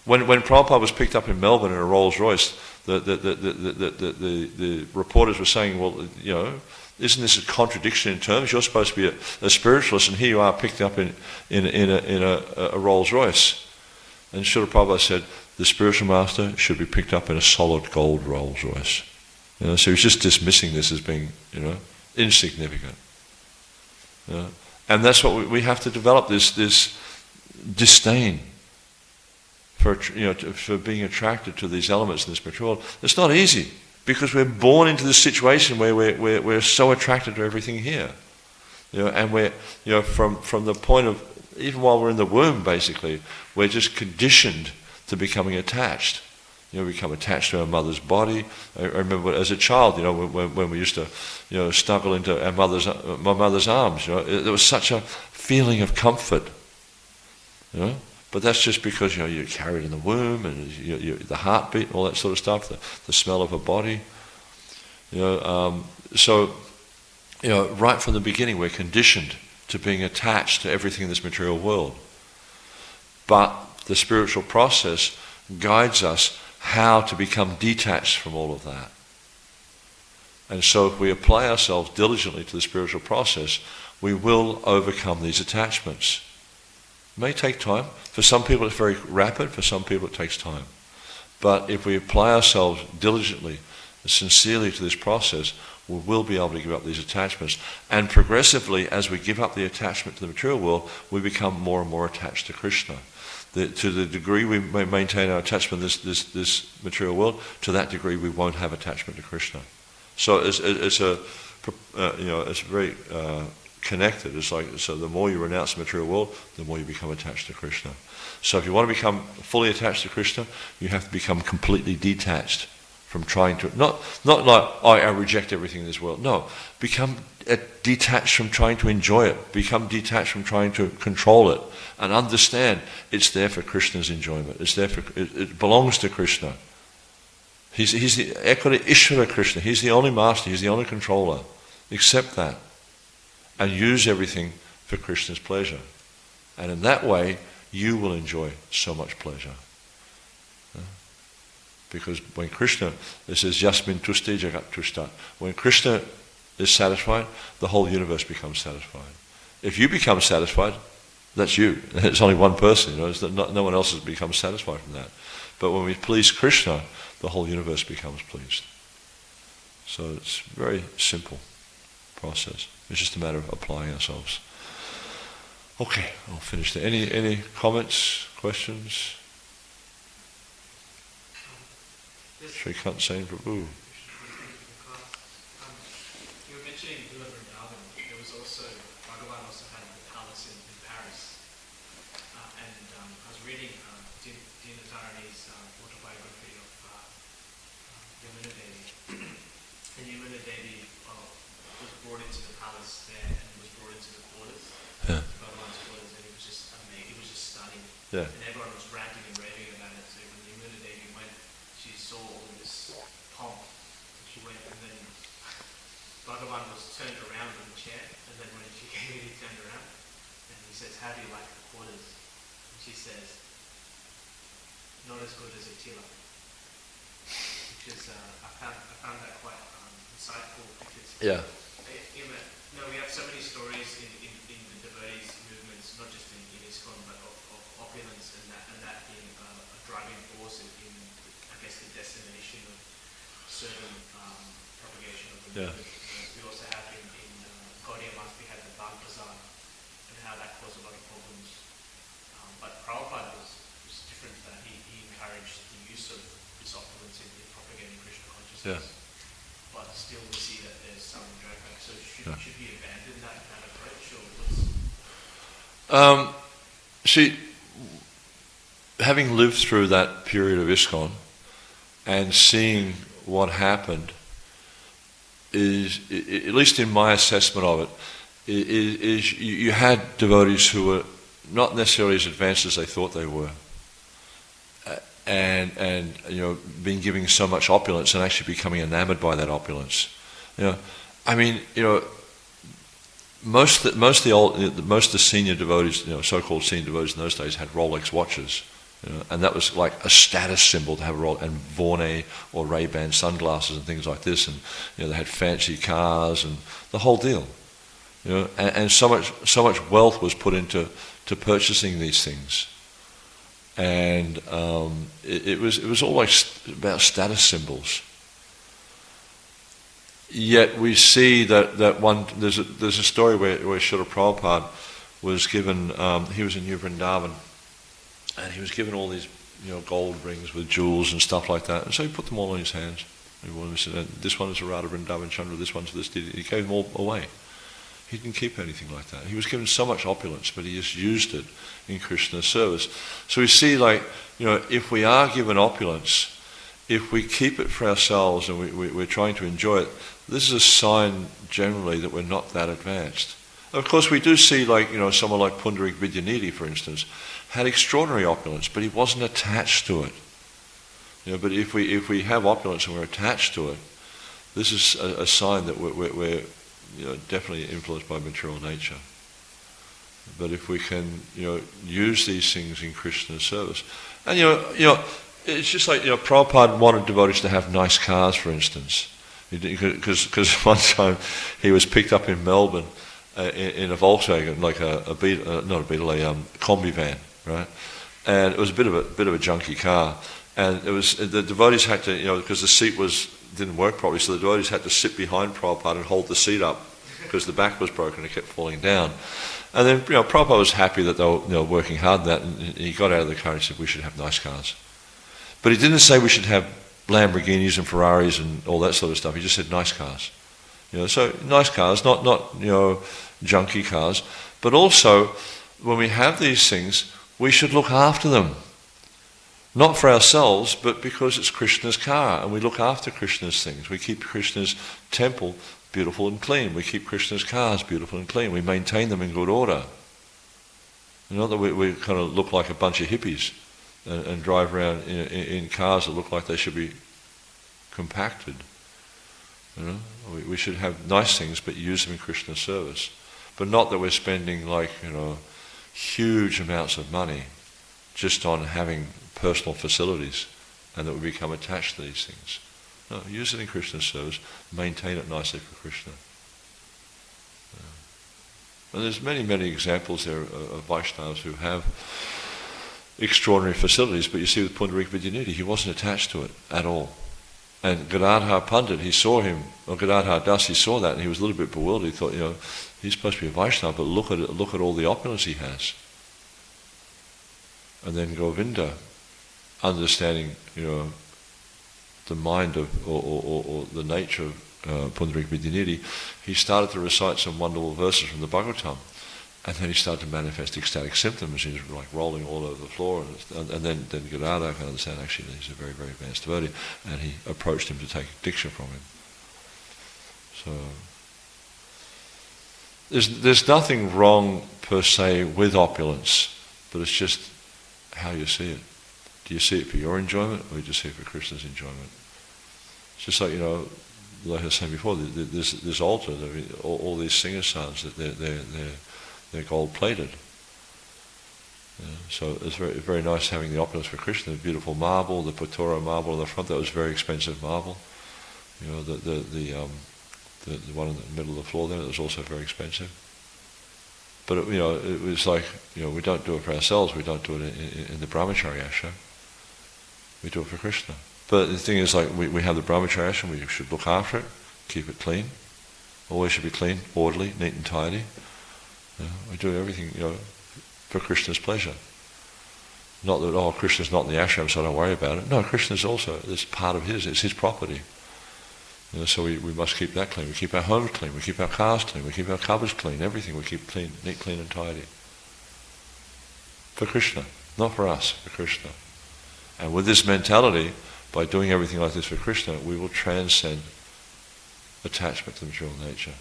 When Prabhupada was picked up in Melbourne in a Rolls Royce, the reporters were saying, well, isn't this a contradiction in terms? You're supposed to be a spiritualist, and here you are picked up in a Rolls Royce. And Srila Prabhupada said, the spiritual master should be picked up in a solid gold Rolls Royce. So he's just dismissing this as being, insignificant. And that's what we have to develop, this disdain for being attracted to these elements in this material world. It's not easy, because we're born into this situation where we're so attracted to everything here. And we're, from the point of even while we're in the womb, basically, we're just conditioned to becoming attached. We become attached to our mother's body. I remember as a child, when we used to, snuggle into my mother's arms. There was such a feeling of comfort. But that's just because you're carried in the womb and the heartbeat and all that sort of stuff, the smell of a body. So right from the beginning we're conditioned to being attached to everything in this material world. But the spiritual process guides us how to become detached from all of that. And so if we apply ourselves diligently to the spiritual process, we will overcome these attachments. It may take time. For some people it's very rapid, for some people it takes time. But if we apply ourselves diligently, sincerely to this process, we will be able to give up these attachments. And progressively, as we give up the attachment to the material world, we become more and more attached to Krishna. To the degree we maintain our attachment to this material world, to that degree we won't have attachment to Krishna. So it's very connected. It's like, so the more you renounce the material world, the more you become attached to Krishna. So if you want to become fully attached to Krishna, you have to become completely detached from trying to, not like, I reject everything in this world. No, become detached from trying to enjoy it. Become detached from trying to control it. And understand it's there for Krishna's enjoyment. It's there it belongs to Krishna. He's the Ekara Ishvara Krishna. He's the only master. He's the only controller. Accept that. And use everything for Krishna's pleasure. And in that way, you will enjoy so much pleasure. Because when Krishna, it says, Yasmin tuste jagat tushtat. When Krishna is satisfied, the whole universe becomes satisfied. If you become satisfied, that's you. It's only one person, no one else has become satisfied from that. But when we please Krishna, the whole universe becomes pleased. So it's a very simple process. It's just a matter of applying ourselves. Okay, I'll finish there. Any comments, questions? Srikant Sain Prabhu. You were mentioning Vrindavan. There was also, Bhagavan also had the palace in Paris. And I was reading Dina Dharani's autobiography of Yamuna Devi. And Yamuna Devi was brought into the palace there and was brought into the quarters. Yeah. Bhagavan's quarters, and it was just amazing. It was just stunning. Yeah. And everyone was ranting and raving about it. So when Yamuna Devi went, she saw all this pomp. She went, and then Bhagavan was turned around in the chair, and then when she came in, he turned around, and he says, "How do you like the quarters?" And she says, "Not as good as a tila," which is I found that quite insightful because we have so many stories in the devotees movements, not just in ISKCON, but of opulence and that being a driving force in I guess the destination of certain propagation of the movement. We also have in Gaudiya Math, we had the Bhag Bazaar and how that caused a lot of problems. But Prabhupada was different to that. He encouraged the use of this opulence in propagating Krishna consciousness. Yeah. But still we see that there's some drawback. So should we abandon that approach, or what's... See, having lived through that period of ISKCON and seeing what happened is, at least in my assessment of it, is you had devotees who were not necessarily as advanced as they thought they were, and being given so much opulence and actually becoming enamored by that opulence. Most of the senior devotees, so-called senior devotees in those days, had Rolex watches, and that was like a status symbol to have a Rolex, and Vorne or Ray-Ban sunglasses and things like this, and they had fancy cars and the whole deal, and so much wealth was put into purchasing these things, and it was all like about status symbols. Yet we see that there's a story where Srila Prabhupada was given, he was in New Vrindavan, and he was given all these gold rings with jewels and stuff like that, and so he put them all in his hands. He said, "This one is a Radha Vrindavan Chandra, this one's this." He gave them all away. He didn't keep anything like that. He was given so much opulence, but he just used it in Krishna's service. So we see, like, if we are given opulence, if we keep it for ourselves and we're trying to enjoy it, this is a sign generally that we're not that advanced. Of course, we do see, like, someone like Pundarik Vidyanidhi, for instance, had extraordinary opulence, but he wasn't attached to it. But if we have opulence and we're attached to it, this is a sign that we're definitely influenced by material nature. But if we can, use these things in Krishna's service, and it's just like, Prabhupada wanted devotees to have nice cars, for instance, because one time he was picked up in Melbourne in a Volkswagen, like a Kombi van, right? And it was a bit of a junky car, and it was the devotees had to, because the seat didn't work properly, so the devotees had to sit behind Prabhupada and hold the seat up because the back was broken and it kept falling down. And then, Prabhupada was happy that they were working hard on that, and he got out of the car and he said, we should have nice cars. But he didn't say we should have Lamborghinis and Ferraris and all that sort of stuff. He just said nice cars. So nice cars, not junky cars. But also, when we have these things, we should look after them. Not for ourselves, but because it's Krishna's car, and we look after Krishna's things. We keep Krishna's temple beautiful and clean. We keep Krishna's cars beautiful and clean. We maintain them in good order. Not that we kind of look like a bunch of hippies and drive around in cars that look like they should be compacted. We should have nice things, but use them in Krishna's service. But not that we're spending, like, huge amounts of money just on having personal facilities, and that we become attached to these things. No, use it in Krishna's service, maintain it nicely for Krishna. And there's many, many examples there of Vaishnavas who have extraordinary facilities, but you see with Pundarik Vidyanidhi, he wasn't attached to it at all. And Gadadhar Pandit, he saw him, or Gadadhar Das, he saw that, and he was a little bit bewildered. He thought, he's supposed to be a Vaishnava, but look at all the opulence he has. And then Govinda, understanding, the mind of, or the nature of Pundarik Vidyanidhi, he started to recite some wonderful verses from the Bhagavatam, and then he started to manifest ecstatic symptoms. He was like rolling all over the floor, and then Gadadhar can understand, actually, he's a very, very advanced devotee, and he approached him to take diksha from him. So there's nothing wrong per se with opulence, but it's just how you see it. Do you see it for your enjoyment, or do you just see it for Krishna's enjoyment? It's just like, like I was saying before, this altar, all these singer sons, they're gold plated. So it's very, very nice having the opulence for Krishna. The beautiful marble, the Patara marble on the front, that was very expensive marble. The one in the middle of the floor there, that was also very expensive. But it was like, we don't do it for ourselves. We don't do it in the brahmachari ashram. We do it for Krishna. But the thing is, like, we have the brahmachari ashram. We should look after it, keep it clean. Always should be clean, orderly, neat and tidy. We do everything, for Krishna's pleasure. Not that, Krishna's not in the ashram, so don't worry about it. No, Krishna's also, it's part of his, it's his property. So we must keep that clean. We keep our homes clean, we keep our cars clean, we keep our cupboards clean, everything we keep clean, neat, clean and tidy. For Krishna, not for us, for Krishna. And with this mentality, by doing everything like this for Krishna, we will transcend attachment to the material nature.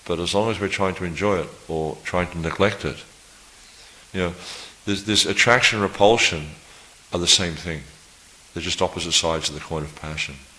But as long as we're trying to enjoy it or trying to neglect it, this attraction and repulsion are the same thing. They're just opposite sides of the coin of passion.